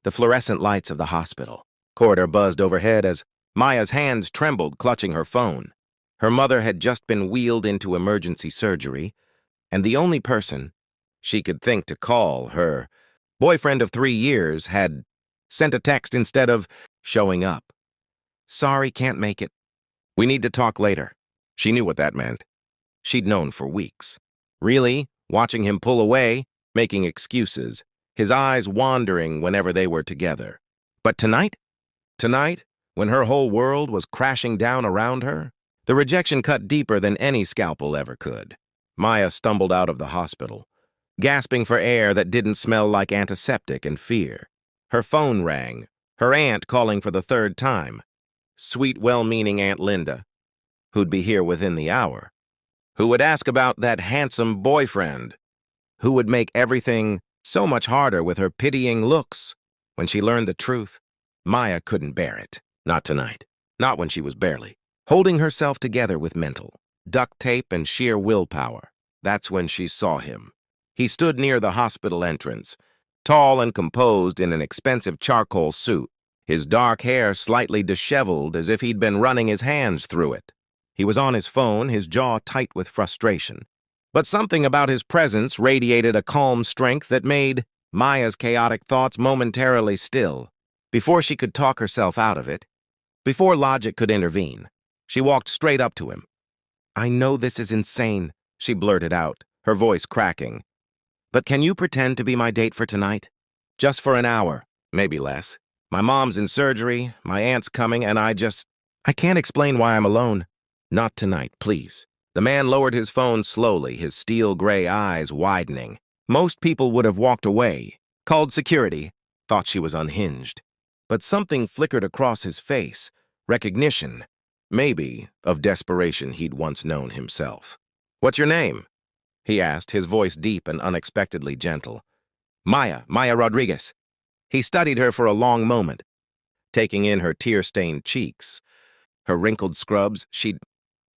the fluorescent lights of the hospital. Corridor buzzed overhead as Maya's hands trembled, clutching her phone. Her mother had just been wheeled into emergency surgery, and the only person she could think to call, her boyfriend of 3 years, had sent a text instead of showing up. "Sorry, can't make it. We need to talk later." She knew what that meant. She'd known for weeks. Really, watching him pull away, making excuses, his eyes wandering whenever they were together. But tonight? Tonight, when her whole world was crashing down around her, the rejection cut deeper than any scalpel ever could. Maya stumbled out of the hospital, gasping for air that didn't smell like antiseptic and fear. Her phone rang, her aunt calling for the 3rd time. Sweet, well-meaning Aunt Linda, who'd be here within the hour, who would ask about that handsome boyfriend, who would make everything so much harder with her pitying looks. When she learned the truth, Maya couldn't bear it. Not tonight. Not when she was barely holding herself together with mental duct tape and sheer willpower. That's when she saw him. He stood near the hospital entrance, tall and composed in an expensive charcoal suit, his dark hair slightly disheveled as if he'd been running his hands through it. He was on his phone, his jaw tight with frustration. But something about his presence radiated a calm strength that made Maya's chaotic thoughts momentarily still. Before she could talk herself out of it, before logic could intervene, she walked straight up to him. "I know this is insane," she blurted out, her voice cracking. "But can you pretend to be my date for tonight? Just for an hour, maybe less. My mom's in surgery, my aunt's coming, and I can't explain why I'm alone. Not tonight, please." The man lowered his phone slowly, his steel gray eyes widening. Most people would have walked away, called security, thought she was unhinged. But something flickered across his face, recognition, maybe, of desperation he'd once known himself. "What's your name?" he asked, his voice deep and unexpectedly gentle. Maya Rodriguez." He studied her for a long moment, taking in her tear-stained cheeks, her wrinkled scrubs. She'd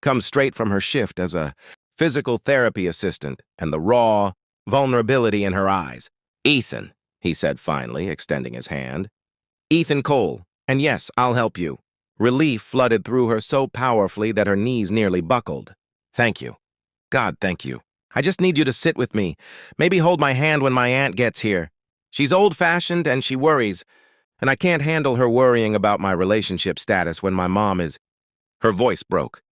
come straight from her shift as a physical therapy assistant, and the raw vulnerability in her eyes. "Ethan," he said finally, extending his hand. "Ethan Cole, and yes, I'll help you." Relief flooded through her so powerfully that her knees nearly buckled. "Thank you. God, thank you. I just need you to sit with me, maybe hold my hand when my aunt gets here. She's old-fashioned and she worries, and I can't handle her worrying about my relationship status when my mom is—" Her voice broke.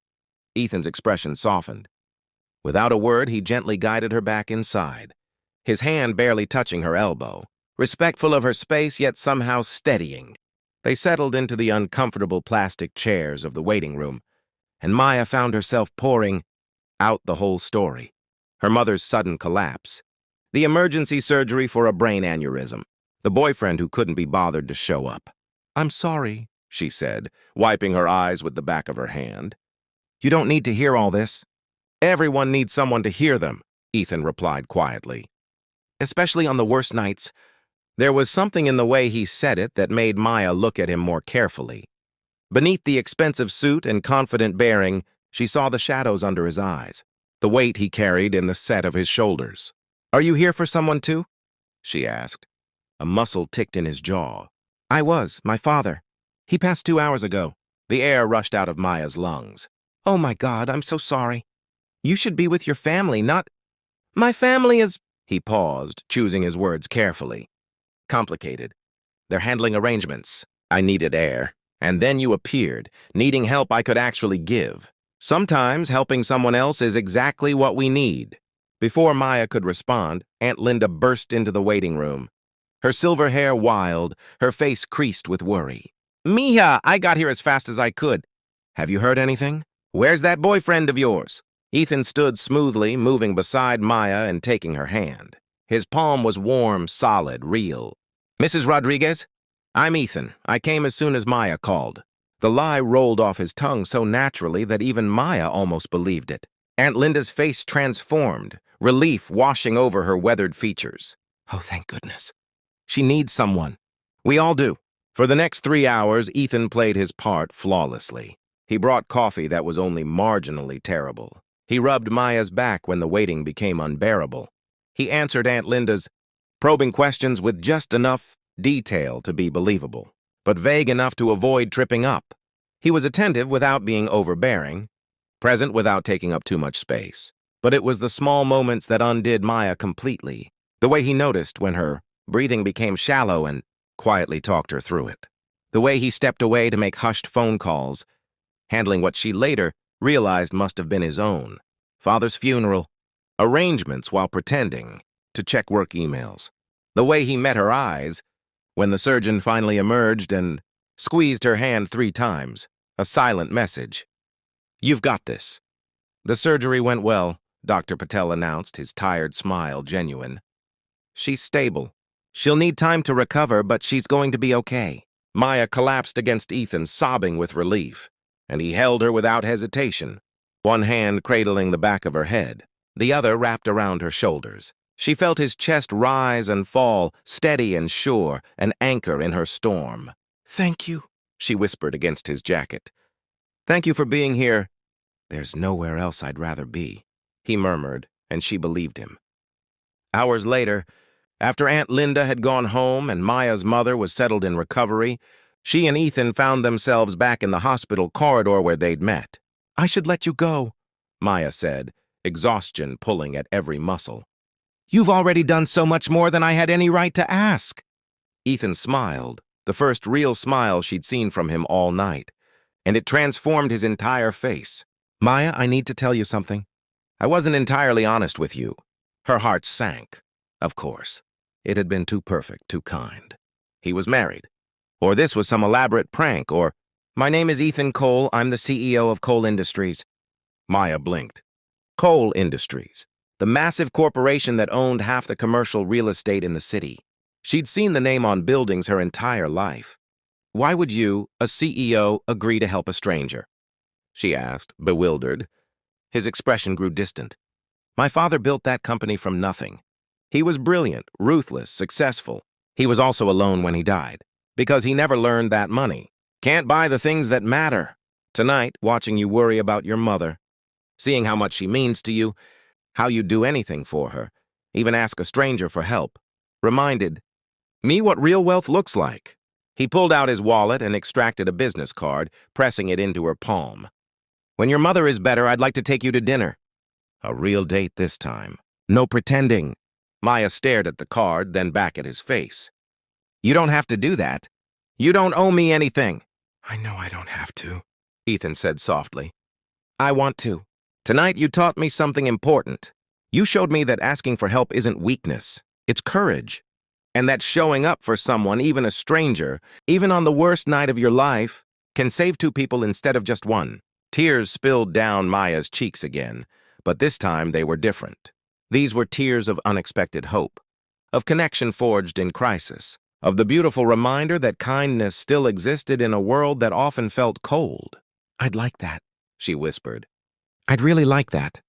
Ethan's expression softened. Without a word, he gently guided her back inside, his hand barely touching her elbow, respectful of her space yet somehow steadying. They settled into the uncomfortable plastic chairs of the waiting room, and Maya found herself pouring out the whole story. Her mother's sudden collapse, the emergency surgery for a brain aneurysm, the boyfriend who couldn't be bothered to show up. "I'm sorry," she said, wiping her eyes with the back of her hand. "You don't need to hear all this." "Everyone needs someone to hear them," Ethan replied quietly. "Especially on the worst nights." There was something in the way he said it that made Maya look at him more carefully. Beneath the expensive suit and confident bearing, she saw the shadows under his eyes, the weight he carried in the set of his shoulders. "Are you here for someone too?" she asked. A muscle ticked in his jaw. My father. He passed 2 hours ago." The air rushed out of Maya's lungs. "Oh my God, I'm so sorry. You should be with your family, not—" "My family is—" He paused, choosing his words carefully. "Complicated. They're handling arrangements. I needed air. And then you appeared, needing help I could actually give. Sometimes helping someone else is exactly what we need." Before Maya could respond, Aunt Linda burst into the waiting room, her silver hair wild, her face creased with worry. "Mija, I got here as fast as I could. Have you heard anything? Where's that boyfriend of yours?" Ethan stood smoothly, moving beside Maya and taking her hand. His palm was warm, solid, real. "Mrs. Rodriguez? I'm Ethan. I came as soon as Maya called." The lie rolled off his tongue so naturally that even Maya almost believed it. Aunt Linda's face transformed, relief washing over her weathered features. "Oh, thank goodness. She needs someone. We all do." For the next 3 hours, Ethan played his part flawlessly. He brought coffee that was only marginally terrible. He rubbed Maya's back when the waiting became unbearable. He answered Aunt Linda's probing questions with just enough detail to be believable, but vague enough to avoid tripping up. He was attentive without being overbearing, present without taking up too much space. But it was the small moments that undid Maya completely. The way he noticed when her breathing became shallow and quietly talked her through it. The way he stepped away to make hushed phone calls, handling what she later realized must have been his own. Father's funeral, arrangements while pretending to check work emails. The way he met her eyes when the surgeon finally emerged and squeezed her hand 3 times, a silent message. "You've got this." "The surgery went well," Dr. Patel announced, his tired smile genuine. "She's stable. She'll need time to recover, but she's going to be okay." Maya collapsed against Ethan, sobbing with relief, and he held her without hesitation, one hand cradling the back of her head, the other wrapped around her shoulders. She felt his chest rise and fall, steady and sure, an anchor in her storm. "Thank you," she whispered against his jacket. "Thank you for being here." "There's nowhere else I'd rather be," he murmured, and she believed him. Hours later, after Aunt Linda had gone home and Maya's mother was settled in recovery, she and Ethan found themselves back in the hospital corridor where they'd met. "I should let you go," Maya said, exhaustion pulling at every muscle. "You've already done so much more than I had any right to ask." Ethan smiled, the first real smile she'd seen from him all night, and it transformed his entire face. "Maya, I need to tell you something. I wasn't entirely honest with you." Her heart sank. Of course. It had been too perfect, too kind. He was married. Or this was some elaborate prank, or, "My name is Ethan Cole. I'm the CEO of Cole Industries." Maya blinked. Cole Industries, the massive corporation that owned half the commercial real estate in the city. She'd seen the name on buildings her entire life. "Why would you, a CEO, agree to help a stranger?" she asked, bewildered. His expression grew distant. "My father built that company from nothing. He was brilliant, ruthless, successful. He was also alone when he died, because he never learned that money can't buy the things that matter. Tonight, watching you worry about your mother, seeing how much she means to you, how you do anything for her, even ask a stranger for help, reminded me what real wealth looks like." He pulled out his wallet and extracted a business card, pressing it into her palm. "When your mother is better, I'd like to take you to dinner." A real date this time. No pretending. Maya stared at the card, then back at his face. "You don't have to do that. You don't owe me anything." "I know I don't have to," Ethan said softly. "I want to. Tonight you taught me something important. You showed me that asking for help isn't weakness, it's courage. And that showing up for someone, even a stranger, even on the worst night of your life, can save 2 people instead of just one." Tears spilled down Maya's cheeks again, but this time they were different. These were tears of unexpected hope, of connection forged in crisis, of the beautiful reminder that kindness still existed in a world that often felt cold. "I'd like that," she whispered. "I'd really like that."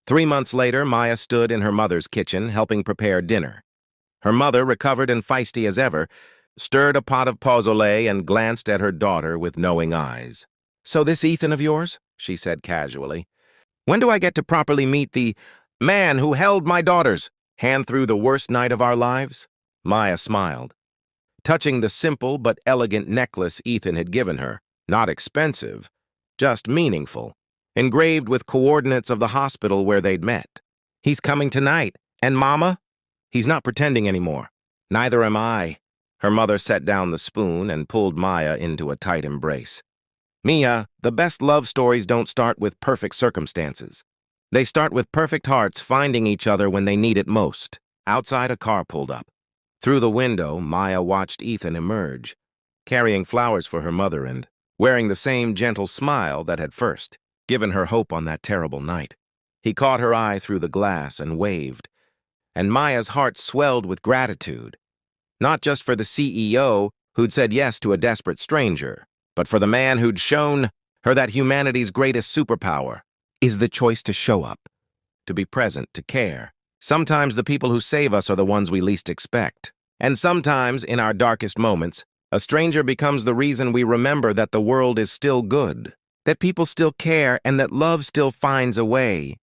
3 months later, Maya stood in her mother's kitchen, helping prepare dinner. Her mother, recovered and feisty as ever, stirred a pot of pozole and glanced at her daughter with knowing eyes. "So this Ethan of yours?" she said casually. "When do I get to properly meet the man who held my daughters hand through the worst night of our lives?" Maya smiled, touching the simple but elegant necklace Ethan had given her. Not expensive, just meaningful, engraved with coordinates of the hospital where they'd met. "He's coming tonight. And Mama?" "He's not pretending anymore." "Neither am I." Her mother set down the spoon and pulled Maya into a tight embrace. "Mia, the best love stories don't start with perfect circumstances. They start with perfect hearts finding each other when they need it most." Outside, a car pulled up. Through the window, Maya watched Ethan emerge, carrying flowers for her mother and wearing the same gentle smile that had first given her hope on that terrible night. He caught her eye through the glass and waved, and Maya's heart swelled with gratitude, not just for the CEO who'd said yes to a desperate stranger, but for the man who'd shown her that humanity's greatest superpower is the choice to show up, to be present, to care. Sometimes the people who save us are the ones we least expect. And sometimes, in our darkest moments, a stranger becomes the reason we remember that the world is still good, that people still care, and that love still finds a way.